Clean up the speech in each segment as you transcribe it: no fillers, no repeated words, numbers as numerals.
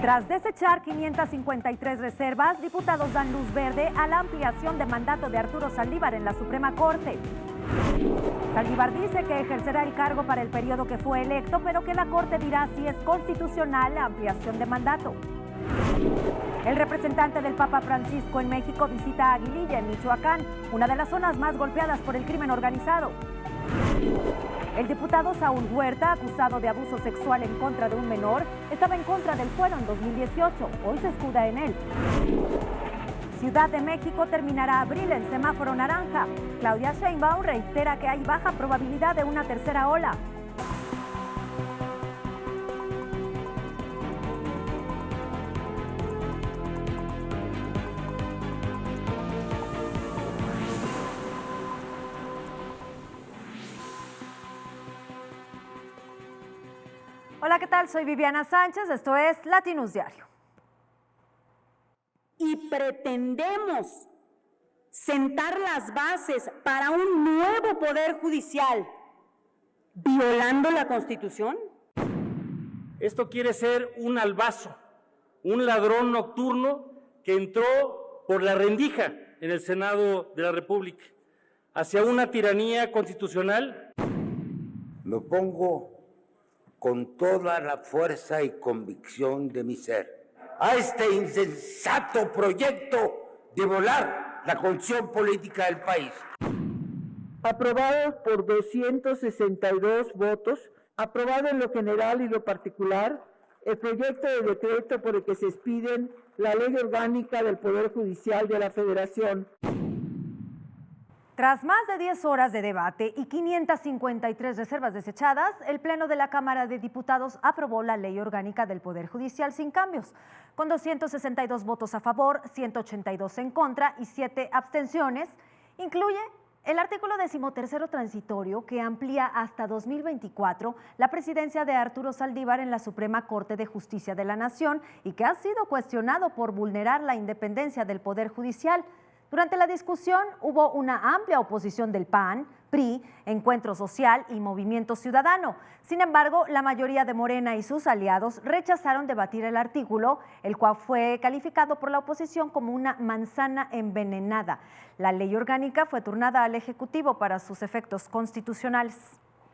Tras desechar 553 reservas, diputados dan luz verde a la ampliación de mandato de Arturo Saldívar en la Suprema Corte. Saldívar dice que ejercerá el cargo para el periodo que fue electo, pero que la Corte dirá si es constitucional la ampliación de mandato. El representante del Papa Francisco en México visita Aguililla, en Michoacán, una de las zonas más golpeadas por el crimen organizado. El diputado Saúl Huerta, acusado de abuso sexual en contra de un menor, estaba en contra del fuero en 2018. Hoy se escuda en él. Ciudad de México terminará abril en semáforo naranja. Claudia Sheinbaum reitera que hay baja probabilidad de una tercera ola. Hola, ¿qué tal? Soy Viviana Sánchez, esto es Latinus Diario. Y pretendemos sentar las bases para un nuevo poder judicial, violando la Constitución. Esto quiere ser un albazo, un ladrón nocturno que entró por la rendija en el Senado de la República hacia una tiranía constitucional. Me opongo con toda la fuerza y convicción de mi ser a este insensato proyecto de volar la constitución política del país. Aprobado por 262 votos, aprobado en lo general y lo particular, el proyecto de decreto por el que se expiden la Ley Orgánica del Poder Judicial de la Federación. Tras más de 10 horas de debate y 553 reservas desechadas, el Pleno de la Cámara de Diputados aprobó la Ley Orgánica del Poder Judicial sin cambios, con 262 votos a favor, 182 en contra y 7 abstenciones. Incluye el artículo 13º transitorio que amplía hasta 2024 la presidencia de Arturo Saldívar en la Suprema Corte de Justicia de la Nación y que ha sido cuestionado por vulnerar la independencia del Poder Judicial. Durante la discusión hubo una amplia oposición del PAN, PRI, Encuentro Social y Movimiento Ciudadano. Sin embargo, la mayoría de Morena y sus aliados rechazaron debatir el artículo, el cual fue calificado por la oposición como una manzana envenenada. La ley orgánica fue turnada al Ejecutivo para sus efectos constitucionales.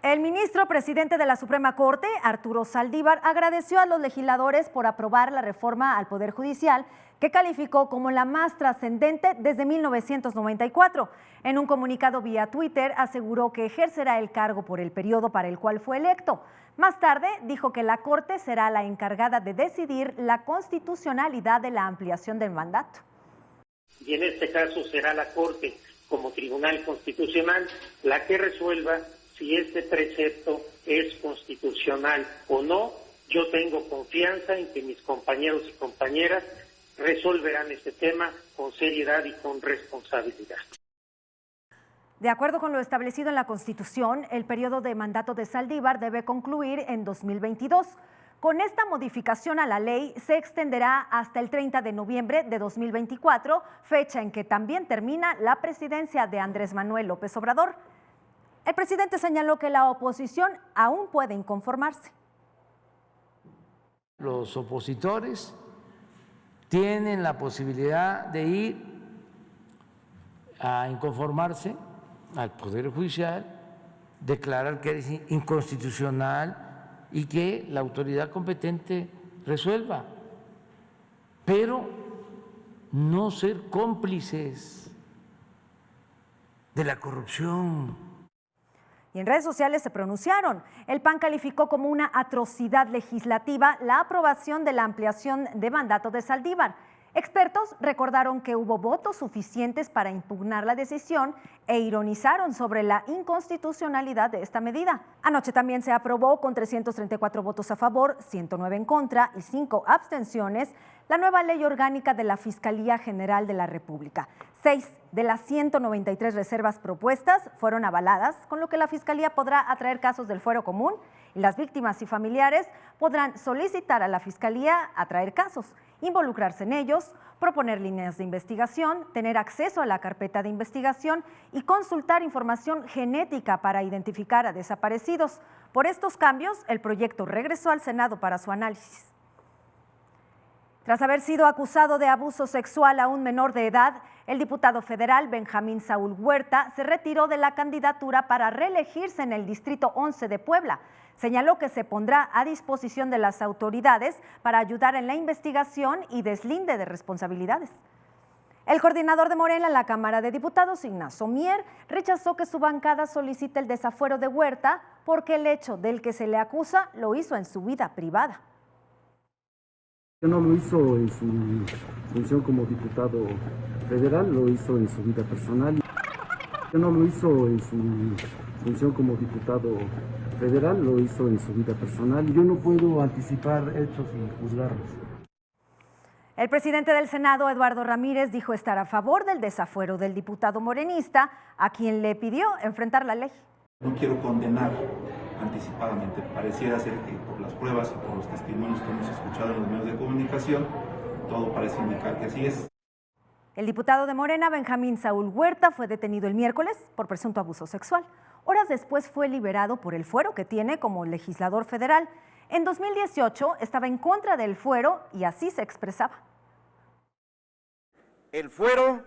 El ministro presidente de la Suprema Corte, Arturo Saldívar, agradeció a los legisladores por aprobar la reforma al Poder Judicial, que calificó como la más trascendente desde 1994. En un comunicado vía Twitter aseguró que ejercerá el cargo por el periodo para el cual fue electo. Más tarde dijo que la Corte será la encargada de decidir la constitucionalidad de la ampliación del mandato. Y en este caso será la Corte, como Tribunal Constitucional, la que resuelva si este precepto es constitucional o no. Yo tengo confianza en que mis compañeros y compañeras resolverán este tema con seriedad y con responsabilidad. De acuerdo con lo establecido en la Constitución, el periodo de mandato de Saldívar debe concluir en 2022. Con esta modificación a la ley se extenderá hasta el 30 de noviembre de 2024, fecha en que también termina la presidencia de Andrés Manuel López Obrador. El presidente señaló que la oposición aún puede inconformarse. Los opositores tienen la posibilidad de ir a inconformarse al Poder Judicial, declarar que es inconstitucional y que la autoridad competente resuelva, pero no ser cómplices de la corrupción. Y en redes sociales se pronunciaron. El PAN calificó como una atrocidad legislativa la aprobación de la ampliación de mandato de Saldívar. Expertos recordaron que hubo votos suficientes para impugnar la decisión e ironizaron sobre la inconstitucionalidad de esta medida. Anoche también se aprobó con 334 votos a favor, 109 en contra y 5 abstenciones la nueva ley orgánica de la Fiscalía General de la República. 6 de las 193 reservas propuestas fueron avaladas, con lo que la Fiscalía podrá atraer casos del fuero común y las víctimas y familiares podrán solicitar a la Fiscalía atraer casos, involucrarse en ellos, proponer líneas de investigación, tener acceso a la carpeta de investigación y consultar información genética para identificar a desaparecidos. Por estos cambios, el proyecto regresó al Senado para su análisis. Tras haber sido acusado de abuso sexual a un menor de edad, el diputado federal Benjamín Saúl Huerta se retiró de la candidatura para reelegirse en el Distrito 11 de Puebla. Señaló que se pondrá a disposición de las autoridades para ayudar en la investigación y deslinde de responsabilidades. El coordinador de Morena en la Cámara de Diputados, Ignacio Mier, rechazó que su bancada solicite el desafuero de Huerta porque el hecho del que se le acusa lo hizo en su vida privada. No lo hizo en su función como diputado federal, lo hizo en su vida personal. No lo hizo en su función como diputado federal, lo hizo en su vida personal. Yo no puedo anticipar hechos y juzgarlos. El presidente del Senado, Eduardo Ramírez, dijo estar a favor del desafuero del diputado morenista, a quien le pidió enfrentar la ley. No quiero condenar anticipadamente. Pareciera ser que por las pruebas y por los testimonios que hemos escuchado en los medios de comunicación, todo parece indicar que así es. El diputado de Morena, Benjamín Saúl Huerta, fue detenido el miércoles por presunto abuso sexual. Horas después fue liberado por el fuero que tiene como legislador federal. En 2018 estaba en contra del fuero y así se expresaba. El fuero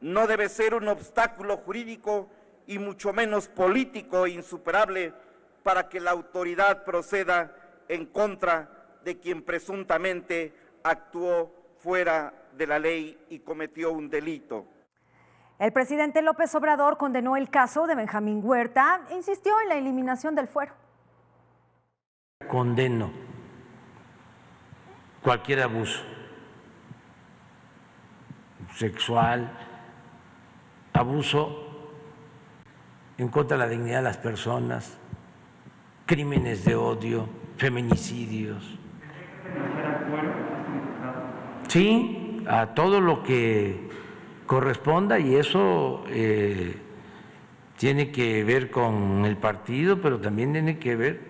no debe ser un obstáculo jurídico y mucho menos político e insuperable para que la autoridad proceda en contra de quien presuntamente actuó fuera de la ley y cometió un delito. El presidente López Obrador condenó el caso de Benjamín Huerta e insistió en la eliminación del fuero. Condeno cualquier abuso sexual, abuso en contra de la dignidad de las personas, crímenes de odio, feminicidios. Sí, a todo lo que corresponda, y eso tiene que ver con el partido, pero también tiene que ver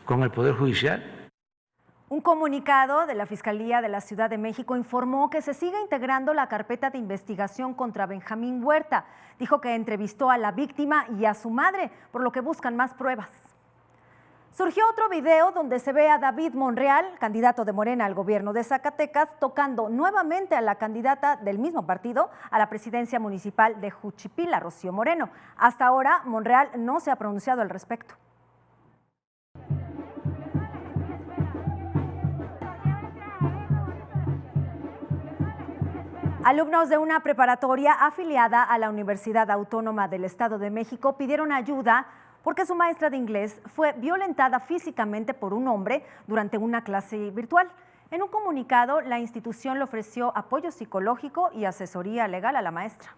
con el Poder Judicial. Un comunicado de la Fiscalía de la Ciudad de México informó que se sigue integrando la carpeta de investigación contra Benjamín Huerta. Dijo que entrevistó a la víctima y a su madre, por lo que buscan más pruebas. Surgió otro video donde se ve a David Monreal, candidato de Morena al gobierno de Zacatecas, tocando nuevamente a la candidata del mismo partido a la presidencia municipal de Juchipila, Rocío Moreno. Hasta ahora, Monreal no se ha pronunciado al respecto. Alumnos de una preparatoria afiliada a la Universidad Autónoma del Estado de México pidieron ayuda porque su maestra de inglés fue violentada físicamente por un hombre durante una clase virtual. En un comunicado, la institución le ofreció apoyo psicológico y asesoría legal a la maestra.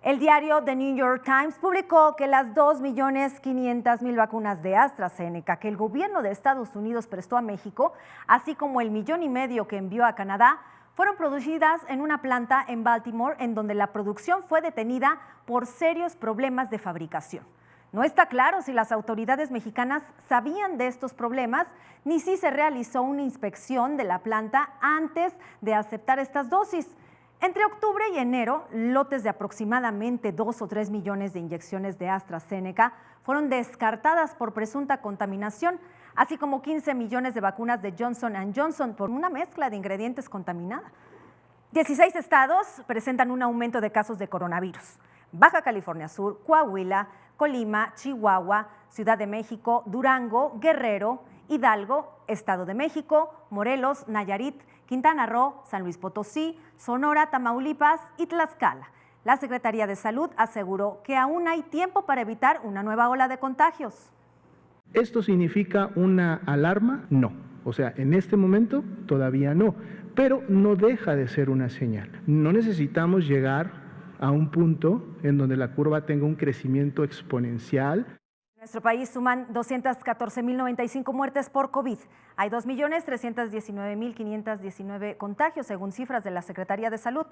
El diario The New York Times publicó que las 2.500.000 vacunas de AstraZeneca que el gobierno de Estados Unidos prestó a México, así como el 1,5 millones que envió a Canadá, fueron producidas en una planta en Baltimore, en donde la producción fue detenida por serios problemas de fabricación. No está claro si las autoridades mexicanas sabían de estos problemas, ni si se realizó una inspección de la planta antes de aceptar estas dosis. Entre octubre y enero, lotes de aproximadamente 2 o 3 millones de inyecciones de AstraZeneca fueron descartadas por presunta contaminación, así como 15 millones de vacunas de Johnson & Johnson por una mezcla de ingredientes contaminada. 16 estados presentan un aumento de casos de coronavirus. Baja California Sur, Coahuila, Colima, Chihuahua, Ciudad de México, Durango, Guerrero, Hidalgo, Estado de México, Morelos, Nayarit, Quintana Roo, San Luis Potosí, Sonora, Tamaulipas y Tlaxcala. La Secretaría de Salud aseguró que aún hay tiempo para evitar una nueva ola de contagios. ¿Esto significa una alarma? No. O sea, en este momento todavía no, pero no deja de ser una señal. No necesitamos llegar a un punto en donde la curva tenga un crecimiento exponencial. En nuestro país suman 214.095 muertes por COVID. Hay 2.319.519 contagios, según cifras de la Secretaría de Salud.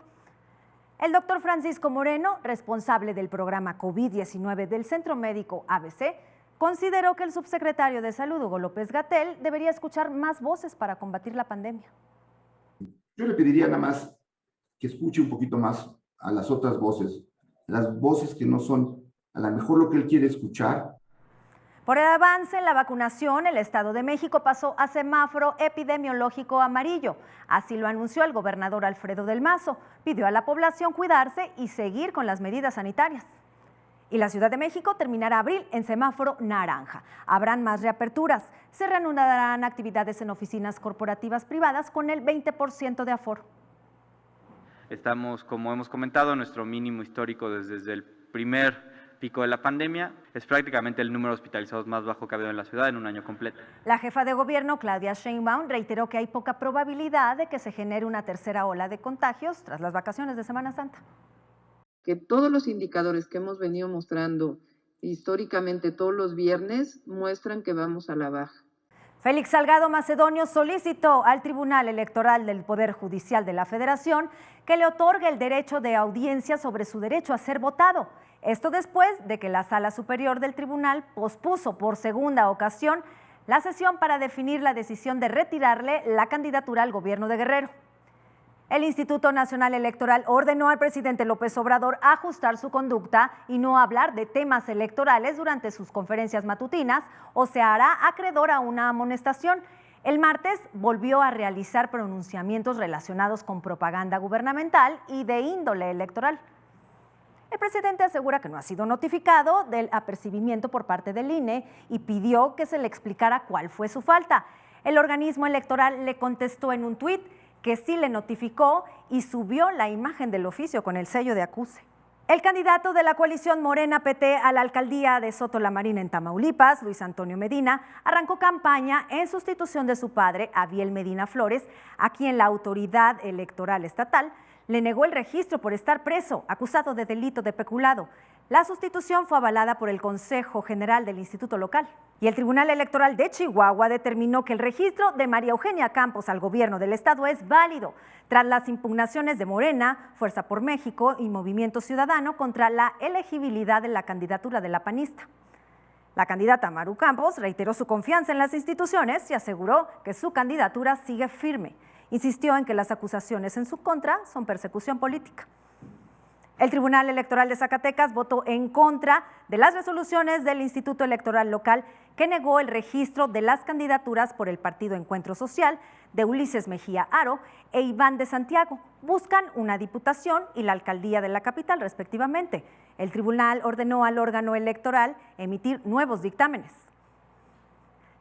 El doctor Francisco Moreno, responsable del programa COVID-19 del Centro Médico ABC, consideró que el subsecretario de Salud, Hugo López-Gatell, debería escuchar más voces para combatir la pandemia. Yo le pediría nada más que escuche un poquito más a las otras voces, las voces que no son a lo mejor lo que él quiere escuchar. Por el avance en la vacunación, el Estado de México pasó a semáforo epidemiológico amarillo. Así lo anunció el gobernador Alfredo del Mazo. Pidió a la población cuidarse y seguir con las medidas sanitarias. Y la Ciudad de México terminará abril en semáforo naranja. Habrán más reaperturas. Se reanudarán actividades en oficinas corporativas privadas con el 20% de aforo. Estamos, como hemos comentado, en nuestro mínimo histórico desde el primer pico de la pandemia. Es prácticamente el número de hospitalizados más bajo que ha habido en la ciudad en un año completo. La jefa de gobierno, Claudia Sheinbaum, reiteró que hay poca probabilidad de que se genere una tercera ola de contagios tras las vacaciones de Semana Santa. Que todos los indicadores que hemos venido mostrando históricamente todos los viernes muestran que vamos a la baja. Félix Salgado Macedonio solicitó al Tribunal Electoral del Poder Judicial de la Federación que le otorgue el derecho de audiencia sobre su derecho a ser votado. Esto después de que la Sala Superior del Tribunal pospuso por segunda ocasión la sesión para definir la decisión de retirarle la candidatura al gobierno de Guerrero. El Instituto Nacional Electoral ordenó al presidente López Obrador ajustar su conducta y no hablar de temas electorales durante sus conferencias matutinas o se hará acreedor a una amonestación. El martes volvió a realizar pronunciamientos relacionados con propaganda gubernamental y de índole electoral. El presidente asegura que no ha sido notificado del apercibimiento por parte del INE y pidió que se le explicara cuál fue su falta. El organismo electoral le contestó en un tuit que sí le notificó y subió la imagen del oficio con el sello de acuse. El candidato de la coalición Morena-PT a la alcaldía de Soto la Marina en Tamaulipas, Luis Antonio Medina, arrancó campaña en sustitución de su padre, Abiel Medina Flores, a quien la autoridad electoral estatal le negó el registro por estar preso, acusado de delito de peculado. La sustitución fue avalada por el Consejo General del Instituto Local. Y el Tribunal Electoral de Chihuahua determinó que el registro de María Eugenia Campos al gobierno del estado es válido, tras las impugnaciones de Morena, Fuerza por México y Movimiento Ciudadano contra la elegibilidad de la candidatura de la panista. La candidata Maru Campos reiteró su confianza en las instituciones y aseguró que su candidatura sigue firme. Insistió en que las acusaciones en su contra son persecución política. El Tribunal Electoral de Zacatecas votó en contra de las resoluciones del Instituto Electoral Local que negó el registro de las candidaturas por el Partido Encuentro Social de Ulises Mejía Aro e Iván de Santiago. Buscan una diputación y la alcaldía de la capital, respectivamente. El tribunal ordenó al órgano electoral emitir nuevos dictámenes.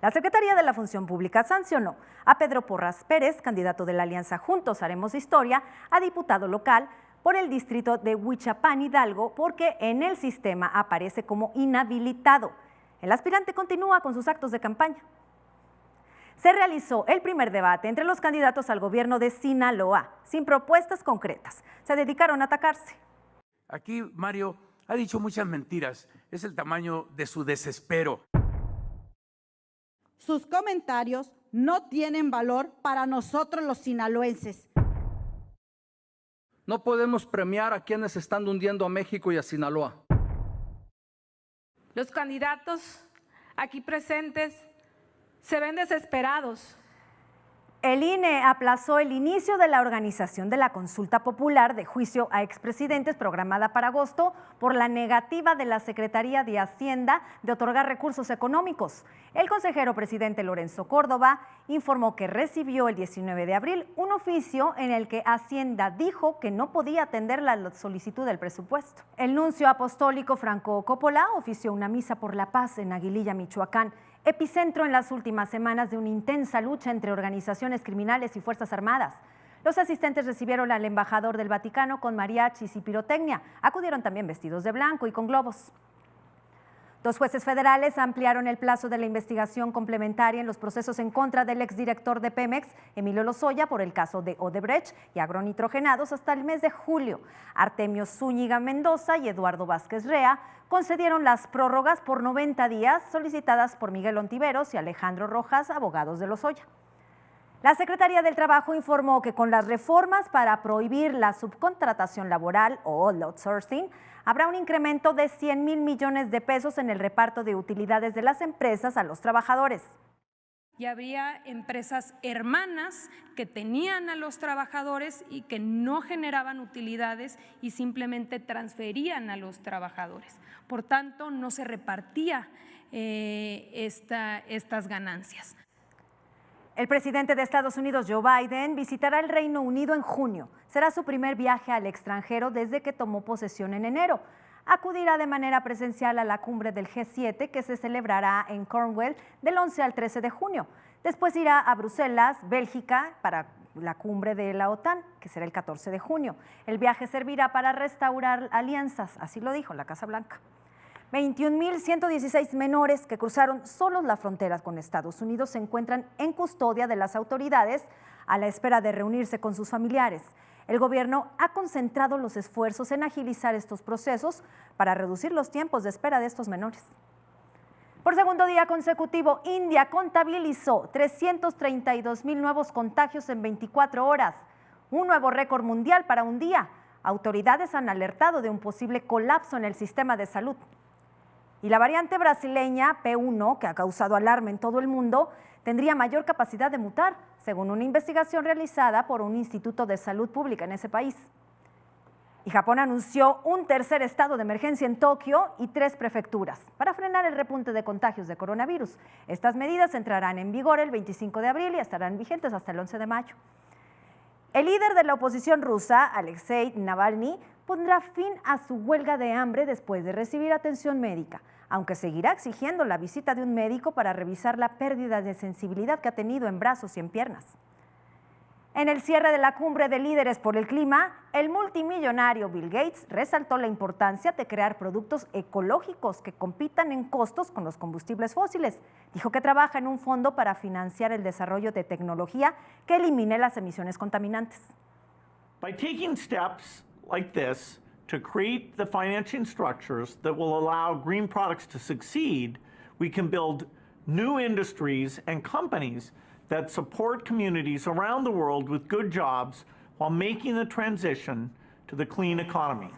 La Secretaría de la Función Pública sancionó a Pedro Porras Pérez, candidato de la Alianza Juntos Haremos Historia, a diputado local por el distrito de Huichapán, Hidalgo, porque en el sistema aparece como inhabilitado. El aspirante continúa con sus actos de campaña. Se realizó el primer debate entre los candidatos al gobierno de Sinaloa, sin propuestas concretas. Se dedicaron a atacarse. Aquí Mario ha dicho muchas mentiras. Es el tamaño de su desespero. Sus comentarios no tienen valor para nosotros los sinaloenses. No podemos premiar a quienes están hundiendo a México y a Sinaloa. Los candidatos aquí presentes se ven desesperados. El INE aplazó el inicio de la organización de la consulta popular de juicio a expresidentes programada para agosto por la negativa de la Secretaría de Hacienda de otorgar recursos económicos. El consejero presidente Lorenzo Córdoba informó que recibió el 19 de abril un oficio en el que Hacienda dijo que no podía atender la solicitud del presupuesto. El nuncio apostólico Franco Coppola ofició una misa por la paz en Aguililla, Michoacán, epicentro en las últimas semanas de una intensa lucha entre organizaciones criminales y Fuerzas Armadas. Los asistentes recibieron al embajador del Vaticano con mariachis y pirotecnia. Acudieron también vestidos de blanco y con globos. 2 jueces federales ampliaron el plazo de la investigación complementaria en los procesos en contra del exdirector de Pemex, Emilio Lozoya, por el caso de Odebrecht y agronitrogenados hasta el mes de julio. Artemio Zúñiga Mendoza y Eduardo Vázquez Rea concedieron las prórrogas por 90 días solicitadas por Miguel Ontiveros y Alejandro Rojas, abogados de Lozoya. La Secretaría del Trabajo informó que con las reformas para prohibir la subcontratación laboral o el outsourcing, habrá un incremento de 100,000 millones de pesos en el reparto de utilidades de las empresas a los trabajadores. y habría empresas hermanas que tenían a los trabajadores y que no generaban utilidades y simplemente transferían a los trabajadores. Por tanto, no se repartía estas ganancias. El presidente de Estados Unidos, Joe Biden, visitará el Reino Unido en junio. Será su primer viaje al extranjero desde que tomó posesión en enero. Acudirá de manera presencial a la cumbre del G7 que se celebrará en Cornwall del 11 al 13 de junio. Después irá a Bruselas, Bélgica, para la cumbre de la OTAN, que será el 14 de junio. El viaje servirá para restaurar alianzas, así lo dijo la Casa Blanca. 21.116 menores que cruzaron solos la frontera con Estados Unidos se encuentran en custodia de las autoridades a la espera de reunirse con sus familiares. El gobierno ha concentrado los esfuerzos en agilizar estos procesos para reducir los tiempos de espera de estos menores. Por segundo día consecutivo, India contabilizó 332,000 nuevos contagios en 24 horas, un nuevo récord mundial para un día. Autoridades han alertado de un posible colapso en el sistema de salud. Y la variante brasileña P1, que ha causado alarma en todo el mundo, tendría mayor capacidad de mutar, según una investigación realizada por un instituto de salud pública en ese país. Y Japón anunció un tercer estado de emergencia en Tokio y 3 prefecturas para frenar el repunte de contagios de coronavirus. Estas medidas entrarán en vigor el 25 de abril y estarán vigentes hasta el 11 de mayo. El líder de la oposición rusa, Alexei Navalny, pondrá fin a su huelga de hambre después de recibir atención médica, aunque seguirá exigiendo la visita de un médico para revisar la pérdida de sensibilidad que ha tenido en brazos y en piernas. En el cierre de la cumbre de líderes por el clima, el multimillonario Bill Gates resaltó la importancia de crear productos ecológicos que compitan en costos con los combustibles fósiles. Dijo que trabaja en un fondo para financiar el desarrollo de tecnología que elimine las emisiones contaminantes. By taking steps like this to create the financing structures that will allow green products to succeed, we can build new industries and companies that support communities around the world with good jobs while making the transition to the clean economy.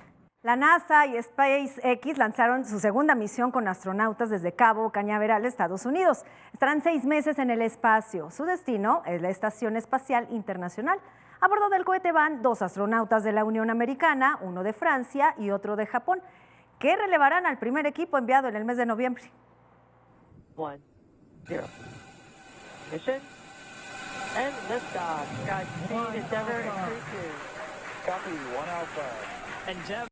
La NASA y SpaceX lanzaron su segunda misión con astronautas desde Cabo Cañaveral, Estados Unidos. Estarán 6 meses en el espacio. Su destino es la Estación Espacial Internacional. A bordo del cohete van 2 astronautas de la Unión Americana, uno de Francia y otro de Japón, que relevarán al primer equipo enviado en el mes de noviembre. 1, 0. Mission. And liftoff. Godspeed, Endeavour, and Crew. Copy, 1 Alpha. Endeavour.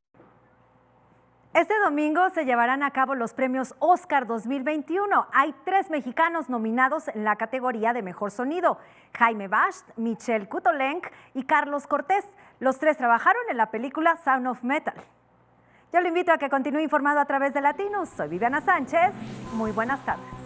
Este domingo se llevarán a cabo los premios Oscar 2021. Hay 3 mexicanos nominados en la categoría de Mejor Sonido: Jaime Bast, Michelle Kutolenk y Carlos Cortés. Los 3 trabajaron en la película Sound of Metal. Yo le invito a que continúe informado a través de Latinos. Soy Viviana Sánchez. Muy buenas tardes.